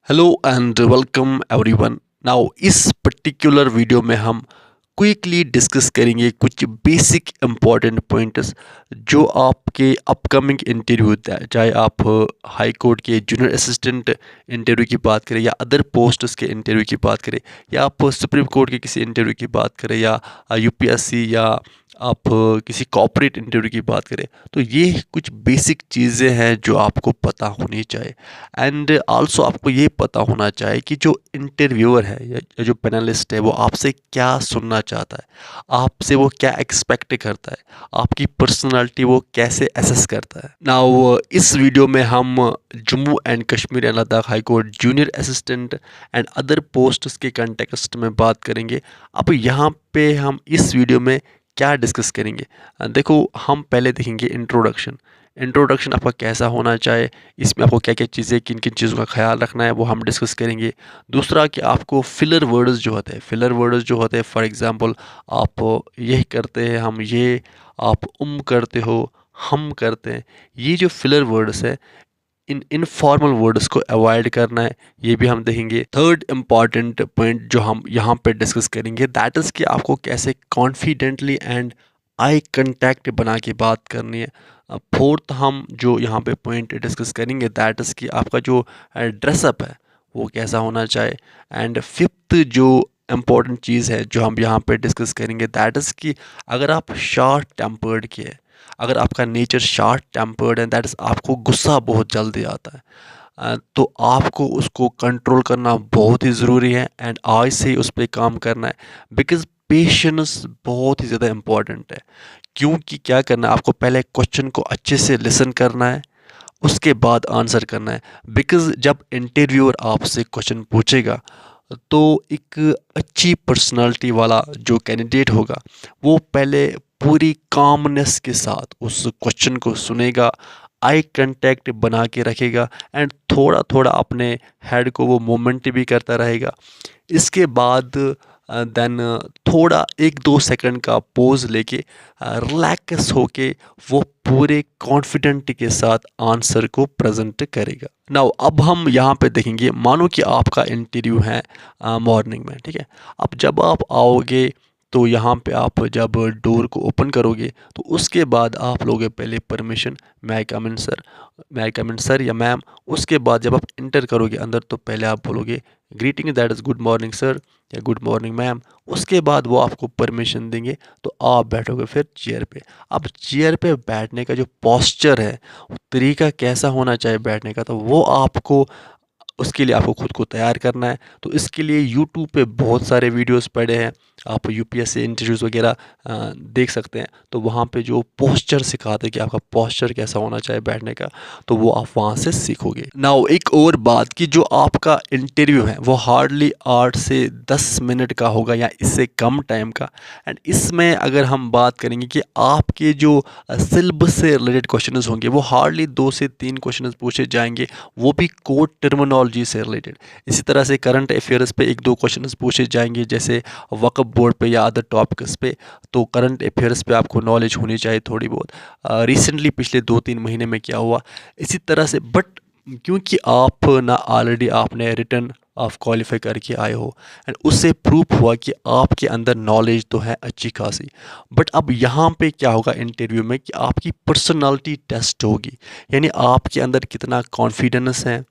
Hello and welcome everyone. Now इस particular video में हम क्विकली डिस्कस करेंगे कुछ बेसिक इंपॉर्टेंट पॉइंट्स जो आपके अपकमिंग इंटरव्यू होता है, चाहे आप हाई कोर्ट के जूनियर असिस्टेंट इंटरव्यू की बात करें या अदर पोस्ट्स के इंटरव्यू की बात करें, या आप सुप्रीम कोर्ट के किसी इंटरव्यू की बात करें, या यूपीएससी, या आप किसी कॉर्पोरेट इंटरव्यू की बात करें। तो ये कुछ बेसिक चीज़ें हैं जो आपको पता होनी चाहिए। एंड आल्सो आपको ये पता होना चाहिए कि जो इंटरव्यूअर है या जो पैनलिस्ट है वो आपसे क्या सुनना चाहता है, आपसे वो क्या एक्सपेक्ट करता है, आपकी पर्सनालिटी वो कैसे असेस करता है। नाउ इस वीडियो में हम Jammu and Kashmir and Ladakh high court junior assistant and other posts के कंटेक्स्ट में बात करेंगे। अब यहाँ पे हम इस वीडियो में क्या डिस्कस करेंगे, देखो हम पहले देखेंगे इंट्रोडक्शन आपका कैसा होना चाहिए, इसमें आपको क्या क्या चीज़ें किन किन चीज़ों का ख्याल रखना है वो हम डिस्कस करेंगे। दूसरा कि आपको फिलर वर्ड्स जो होते हैं फॉर एग्जांपल आप यही करते हैं, हम ये, आप करते हो, हम करते हैं, ये जो फिलर वर्ड्स है इन इनफॉर्मल वर्ड्स को अवॉइड करना है, ये भी हम देखेंगे। थर्ड इम्पॉर्टेंट पॉइंट जो हम यहाँ पे डिस्कस करेंगे दैट इज़ कि आपको कैसे कॉन्फिडेंटली एंड आई कांटेक्ट बना के बात करनी है। फोर्थ हम जो यहाँ पे पॉइंट डिस्कस करेंगे दैट इज़ कि आपका जो ड्रेसअप है वो कैसा होना चाहिए। एंड फिफ्थ जो इम्पॉर्टेंट चीज़ है जो हम यहाँ पे डिस्कस करेंगे दैट इज़ कि अगर आप शॉर्ट टेम्पर्ड के है, अगर आपका नेचर शॉर्ट टेम्पर्ड है, दैट इज़ आपको गुस्सा बहुत जल्दी आता है, तो आपको उसको कंट्रोल करना बहुत ही ज़रूरी है एंड आज से ही उस पर काम करना है। बिकॉज पेशेंस बहुत ही ज़्यादा इम्पॉर्टेंट है, क्योंकि क्या करना है, आपको पहले क्वेश्चन को अच्छे से लिसन करना है, उसके बाद आंसर करना है। बिकॉज जब इंटरव्यूअर आपसे क्वेश्चन पूछेगा तो एक अच्छी पर्सनालिटी वाला जो कैंडिडेट होगा वो पहले पूरी कामनेस के साथ उस क्वेश्चन को सुनेगा, आई कांटेक्ट बना के रखेगा एंड थोड़ा थोड़ा अपने हेड को वो मूवमेंट भी करता रहेगा। इसके बाद देन थोड़ा 1-2 सेकंड का पोज लेके रिलैक्स होके वो पूरे कॉन्फिडेंट के साथ आंसर को प्रेजेंट करेगा। नाउ अब हम यहाँ पे देखेंगे, मानो कि आपका इंटरव्यू है मॉर्निंग में, ठीक है। अब जब आप आओगे तो यहाँ पे आप जब डोर को ओपन करोगे तो उसके बाद आप लोगे पहले परमिशन, मै आई कम इन सर, मै आई कम इन सर या मैम। उसके बाद जब आप इंटर करोगे अंदर तो पहले आप बोलोगे greeting that is good morning sir या गुड मॉर्निंग मैम। उसके बाद वो आपको परमिशन देंगे तो आप बैठोगे फिर चेयर पे। अब चेयर पे बैठने का जो पोस्चर है, वो तरीका कैसा होना चाहिए बैठने का, तो वो आपको उसके लिए आपको खुद को तैयार करना है। तो इसके लिए यूट्यूब पे बहुत सारे वीडियोस पड़े हैं, आप यूपीएससी इंटरव्यूज़ वगैरह देख सकते हैं। तो वहाँ पे जो पोस्चर सिखाते हैं कि आपका पोस्चर कैसा होना चाहिए बैठने का, तो वो आप वहाँ से सीखोगे। नाउ एक और बात कि जो आपका इंटरव्यू है वो हार्डली 8 से 10 मिनट का होगा या इससे कम टाइम का। एंड इसमें अगर हम बात करेंगे कि आपके जो सिलेबस से रिलेटेड क्वेश्चंस होंगे वो हार्डली 2 से 3 क्वेश्चंस पूछे जाएंगे, वो भी कोड टर्मिनोलॉजी से रिलेटेड। इसी तरह से करंट अफेयर्स पे 1-2 क्वेश्चंस पूछे जाएंगे, जैसे वक्फ बोर्ड पे या अदर टॉपिक्स पे। तो करंट अफेयर्स पे आपको नॉलेज होनी चाहिए थोड़ी बहुत, रिसेंटली पिछले 2-3 महीने में क्या हुआ, इसी तरह से। बट क्योंकि आप ना ऑलरेडी आपने रिटर्न आप क्वालिफाई करके आए हो एंड उससे प्रूफ हुआ कि आपके अंदर नॉलेज तो है अच्छी खासी। बट अब यहाँ पे क्या होगा इंटरव्यू में कि आपकी पर्सनालिटी टेस्ट होगी, यानी आपके अंदर कितना कॉन्फिडेंस है,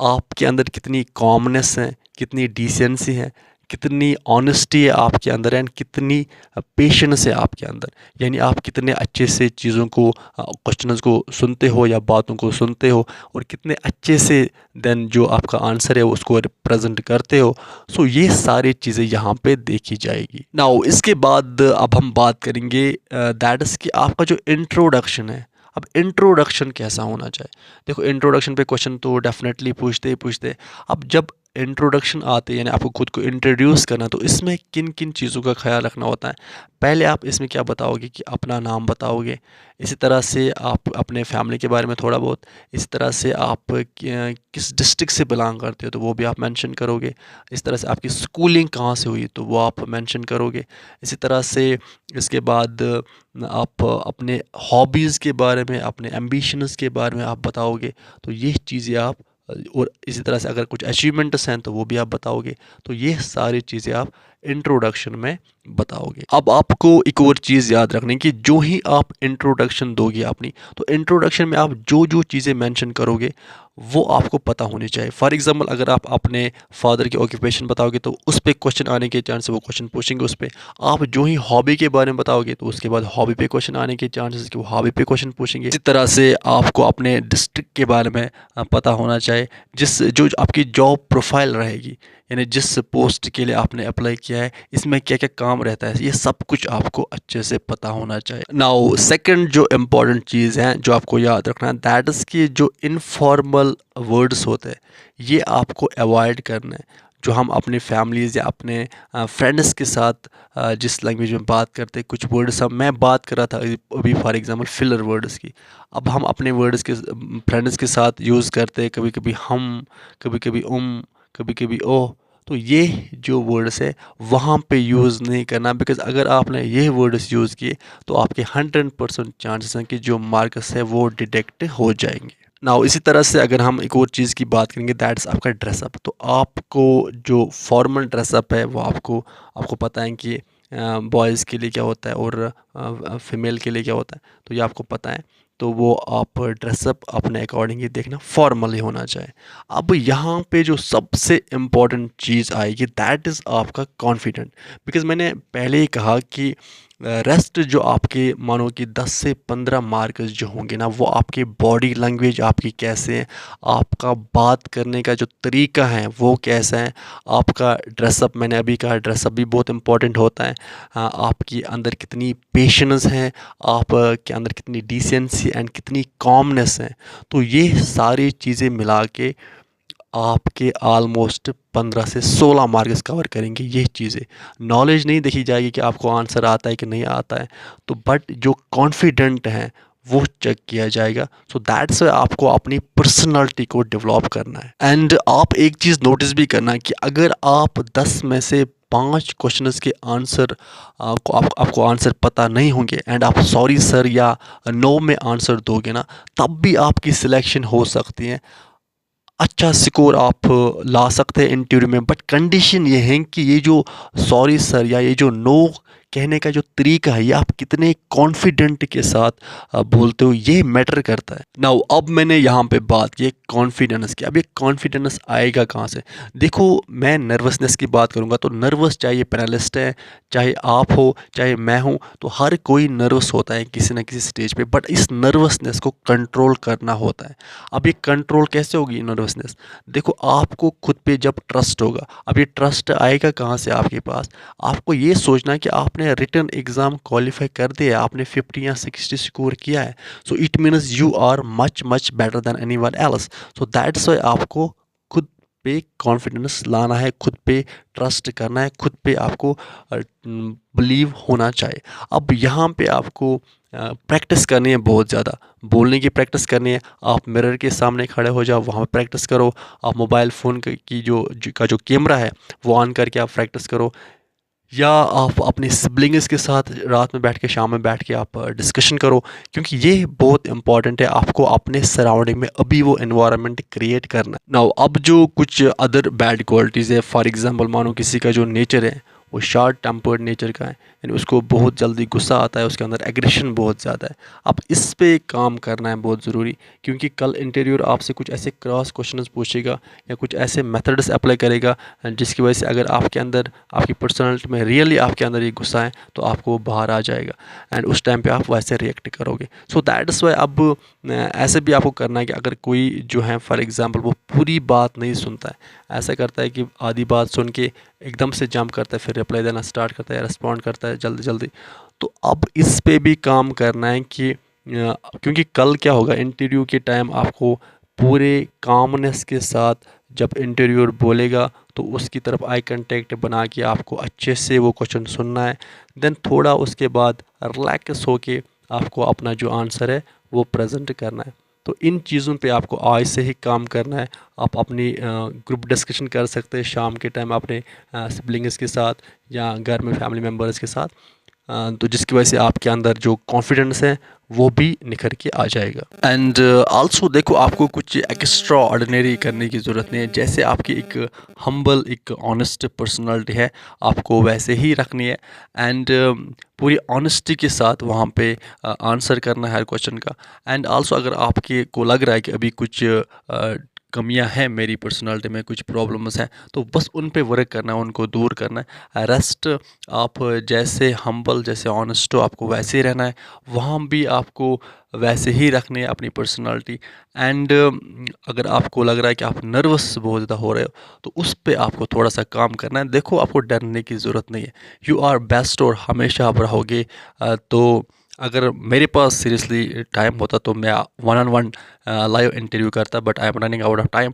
आपके अंदर कितनी कॉमनेस है, कितनी डिसेंसी है, कितनी ऑनेस्टी है आपके अंदर एंड कितनी पेशेंस है आपके अंदर। यानी आप कितने अच्छे से चीज़ों को, क्वेश्चंस को सुनते हो या बातों को सुनते हो, और कितने अच्छे से देन जो आपका आंसर है उसको रिप्रेजेंट करते हो। सो ये सारी चीज़ें यहाँ पे देखी जाएगी। नाउ इसके बाद अब हम बात करेंगे दैट इज़ कि आपका जो इंट्रोडक्शन है, अब इंट्रोडक्शन कैसा होना चाहिए। देखो इंट्रोडक्शन पे क्वेश्चन तो डेफिनेटली पूछते ही पूछते। अब जब इंट्रोडक्शन आते हैं यानी आपको खुद को इंट्रोड्यूस करना, तो इसमें किन किन चीज़ों का ख्याल रखना होता है। पहले आप इसमें क्या बताओगे कि अपना नाम बताओगे, इसी तरह से आप अपने फैमिली के बारे में थोड़ा बहुत, इस तरह से आप किस डिस्ट्रिक्ट से बिलोंग करते हो तो वो भी आप मेंशन करोगे, इस तरह से आपकी स्कूलिंग कहाँ से हुई तो वो आप मेंशन करोगे, इसी तरह से इसके बाद आप अपने हॉबीज़ के बारे में, अपने एम्बिशंस के बारे में आप बताओगे। तो ये चीज़ें आप और इसी तरह से अगर कुछ अचीवमेंट्स हैं तो वो भी आप बताओगे। तो ये सारी चीज़ें आप इंट्रोडक्शन में बताओगे। अब आपको एक और चीज़ याद रखनी कि जो ही आप इंट्रोडक्शन दोगे अपनी, तो इंट्रोडक्शन में आप जो जो चीज़ें मेंशन करोगे वो आपको पता होनी चाहिए। फॉर एग्जांपल अगर आप अपने फादर की ऑक्यूपेशन बताओगे तो उस पर क्वेश्चन आने के चांस, वो क्वेश्चन पूछेंगे उस पर। आप जो ही हॉबी के बारे में बताओगे तो उसके बाद हॉबी पे क्वेश्चन आने के चांसेस कि वो हॉबी पे क्वेश्चन पूछेंगे। इसी तरह से आपको अपने डिस्ट्रिक्ट के बारे में पता होना चाहिए, जो आपकी जॉब प्रोफाइल रहेगी, यानी जिस पोस्ट के लिए आपने अप्लाई किया है इसमें क्या क्या काम रहता है, ये सब कुछ आपको अच्छे से पता होना चाहिए। नाउ सेकंड जो इम्पोर्टेंट चीज़ है जो आपको याद रखना है, दैट इज़ कि जो इनफॉर्मल वर्ड्स होते हैं ये आपको अवॉइड करना है। जो हम अपनी फैमिलीज़ या अपने फ्रेंड्स के साथ जिस लैंग्वेज में बात करते हैं, कुछ वर्ड्स हम, मैं बात कर रहा था अभी फॉर एग्जांपल फिलर वर्ड्स की, अब हम अपने वर्ड्स के फ्रेंड्स के साथ यूज़ करते हैं, कभी कभी हम, कभी कभी कभी कभी ओह। तो ये जो वर्ड्स है वहाँ पे यूज़ नहीं करना, बिकॉज़ अगर आपने ये वर्ड्स यूज़ किए तो आपके 100% चांसेस हैं कि जो मार्क्स है वो डिडक्ट हो जाएंगे। नाउ इसी तरह से अगर हम एक और चीज़ की बात करेंगे, दैट्स आपका ड्रेसअप। तो आपको जो फॉर्मल ड्रेसअप है वो आपको आपको पता है कि बॉयज़ के लिए क्या होता है और फीमेल के लिए क्या होता है, तो ये आपको पता है। तो वो आप ड्रेसअप अपने अकॉर्डिंग ही देखना, फॉर्मल ही होना चाहिए। अब यहाँ पे जो सबसे इम्पॉर्टेंट चीज़ आएगी दैट इज़ आपका कॉन्फिडेंट। बिकॉज़ मैंने पहले ही कहा कि रेस्ट जो आपके मानो कि 10 से 15 मार्क्स जो होंगे ना, वो आपके बॉडी लैंग्वेज आपकी कैसे है, आपका बात करने का जो तरीका है वो कैसा है, आपका ड्रेसअप, मैंने अभी कहा ड्रेसअप भी बहुत इंपॉर्टेंट होता है, आपकी अंदर कितनी पेशेंस है, आप के अंदर कितनी डिसेंसी एंड कितनी कॉमनेस है। तो ये सारी चीज़ें मिला के आपके ऑलमोस्ट 15 से 16 मार्क्स कवर करेंगे। ये चीज़ें, नॉलेज नहीं देखी जाएगी कि आपको आंसर आता है कि नहीं आता है, तो बट जो कॉन्फिडेंट है वो चेक किया जाएगा। सो दैट्स आपको अपनी पर्सनालिटी को डेवलप करना है। एंड आप एक चीज़ नोटिस भी करना कि अगर आप 10 में से 5 क्वेश्चंस के आंसर आपको आंसर पता नहीं होंगे एंड आप सॉरी सर या नो में आंसर दोगे ना, तब भी आपकी सिलेक्शन हो सकती है, अच्छा स्कोर आप ला सकते हैं इंटरव्यू में। बट कंडीशन ये है कि ये जो सॉरी सर या ये जो नो कहने का जो तरीका है, ये आप कितने कॉन्फिडेंट के साथ बोलते हो, ये मैटर करता है। नाउ अब मैंने यहाँ पे बात की कॉन्फिडेंस की। अब ये कॉन्फिडेंस आएगा कहाँ से? देखो, मैं नर्वसनेस की बात करूँगा तो नर्वस, चाहे ये पैनलिस्ट है, चाहे आप हो, चाहे मैं हूँ, तो हर कोई नर्वस होता है किसी न किसी स्टेज पे। बट इस नर्वसनेस को कंट्रोल करना होता है। अब ये कंट्रोल कैसे होगी नर्वसनेस? देखो, आपको खुद पे जब ट्रस्ट होगा, अब ये ट्रस्ट आएगा कहाँ से आपके पास? आपको ये सोचना कि आपने रिटन एग्ज़ाम क्वालिफाई कर दिया, आपने 50 या 60 स्कोर किया है, so it means you are much much better than anyone else. So that's why आपको खुद पे कॉन्फिडेंस लाना है, खुद पे ट्रस्ट करना है, खुद पे आपको बिलीव होना चाहिए। अब यहाँ पे आपको प्रैक्टिस करनी है, बहुत ज़्यादा बोलने की प्रैक्टिस करनी है। आप मिरर के सामने खड़े हो जाओ, वहाँ प्रैक्टिस करो। आप मोबाइल फ़ोन की जो कैमरा है वो ऑन करके आप प्रैक्टिस करो, या आप अपने सिबलिंग्स के साथ रात में बैठ के, शाम में बैठ के आप डिस्कशन करो, क्योंकि ये बहुत इंपॉर्टेंट है। आपको अपने सराउंडिंग में अभी वो एनवायरनमेंट क्रिएट करना है। नाउ अब जो कुछ अदर बैड क्वालिटीज़ है, फॉर एग्जांपल मानो किसी का जो नेचर है वो शॉर्ट टेम्पर्ड नेचर का है, यानी उसको बहुत जल्दी गुस्सा आता है, उसके अंदर एग्रेशन बहुत ज़्यादा है। अब इस पे काम करना है बहुत ज़रूरी, क्योंकि कल इंटरव्यूअर आपसे कुछ ऐसे क्रॉस क्वेश्चंस पूछेगा या कुछ ऐसे मेथड्स अप्लाई करेगा जिसकी वजह से अगर आपके अंदर, आपकी पर्सनालिटी में रियली आपके अंदर ये गुस्सा है तो आपको वो बाहर आ जाएगा एंड उस टाइम पे आप वैसे रिएक्ट करोगे। सो दैट्स वाई अब ऐसे भी आपको करना है कि अगर कोई जो है फॉर एग्जांपल वो पूरी बात नहीं सुनता है, ऐसा करता है कि आधी बात सुन के एकदम से जंप करता है, फिर रिप्लाई देना स्टार्ट करता है, रिस्पॉन्ड करता है जल्दी जल्दी, तो अब इस पे भी काम करना है कि क्योंकि कल क्या होगा, इंटरव्यू के टाइम आपको पूरे कामनेस के साथ जब इंटरव्यूअर बोलेगा तो उसकी तरफ आई कांटेक्ट बना के आपको अच्छे से वो क्वेश्चन सुनना है। देन थोड़ा उसके बाद रिलैक्स होके आपको अपना जो आंसर है वो प्रेजेंट करना है। तो इन चीज़ों पे आपको आज से ही काम करना है। आप अपनी ग्रुप डिस्कशन कर सकते हैं शाम के टाइम अपने सिबलिंग्स के साथ या घर में फैमिली मेम्बर्स के साथ, तो जिसकी वजह से आपके अंदर जो कॉन्फिडेंस है वो भी निखर के आ जाएगा। एंड आल्सो देखो, आपको कुछ एक्स्ट्रा ऑर्डिनरी करने की ज़रूरत नहीं है। जैसे आपकी एक हम्बल, एक ऑनेस्ट पर्सनालिटी है, आपको वैसे ही रखनी है। एंड पूरी ऑनेस्टी के साथ वहाँ पे आंसर करना है हर क्वेश्चन का। एंड आल्सो अगर आपके को लग रहा है कि अभी कुछ कमियां हैं मेरी पर्सनालिटी में, कुछ प्रॉब्लम्स हैं, तो बस उन पे वर्क करना है, उनको दूर करना है। रेस्ट आप जैसे हम्बल, जैसे ऑनेस्ट हो, आपको वैसे ही रहना है। वहाँ भी आपको वैसे ही रखनी है अपनी पर्सनालिटी। एंड अगर आपको लग रहा है कि आप नर्वस बहुत ज़्यादा हो रहे हो, तो उस पे आपको थोड़ा सा काम करना है। देखो, आपको डरने की ज़रूरत नहीं है। यू आर बेस्ट और हमेशा आप रहोगे। तो अगर मेरे पास सीरियसली टाइम होता तो मैं 1-on-1 लाइव इंटरव्यू करता, but I am running out of time.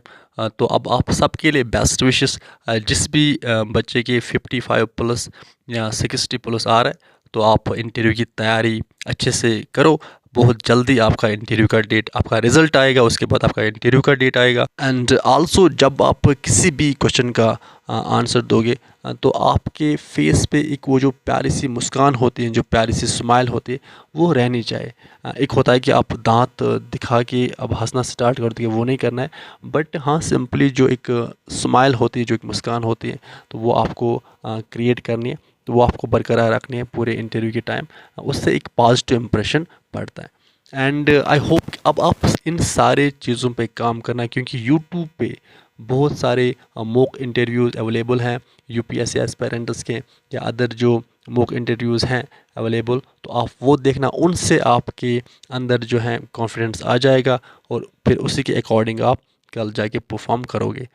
तो अब आप सबके लिए बेस्ट विशेस। जिस भी बच्चे के 55 प्लस या 60 प्लस आ रहा है, तो आप इंटरव्यू की तैयारी अच्छे से करो। बहुत जल्दी आपका इंटरव्यू का डेट, आपका रिजल्ट आएगा, उसके बाद आपका इंटरव्यू का डेट आएगा। एंड आल्सो जब आप किसी भी क्वेश्चन का आंसर दोगे, तो आपके फेस पे एक वो जो प्यारी सी मुस्कान होती है, जो प्यारी सी स्माइल होती है, वो रहनी चाहिए। एक होता है कि आप दांत दिखा के अब हंसना स्टार्ट कर दिए, वो नहीं करना है। बट हाँ, सिंपली जो एक स्माइल होती है, जो एक मुस्कान होती है, तो वो आपको क्रिएट करनी है। तो वो आपको बरकरार रखनी है पूरे इंटरव्यू के टाइम। उससे एक पॉजिटिव इम्प्रेशन पड़ता है। एंड आई होप अब आप इन सारे चीज़ों पे काम करना, क्योंकि यूट्यूब पे बहुत सारे मॉक इंटरव्यूज़ अवेलेबल हैं, यूपीएससी एस्पिरेंट्स के या अदर जो मॉक इंटरव्यूज़ हैं अवेलेबल। तो आप वो देखना, उनसे आपके अंदर जो है कॉन्फिडेंस आ जाएगा, और फिर उसी के अकॉर्डिंग आप कल जाके परफॉर्म करोगे।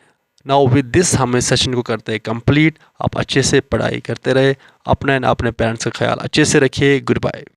नाउ विद दिस हम इस सेशन को करते हैं कंप्लीट। आप अच्छे से पढ़ाई करते रहे, अपने पेरेंट्स का ख्याल अच्छे से रखिए। Good bye.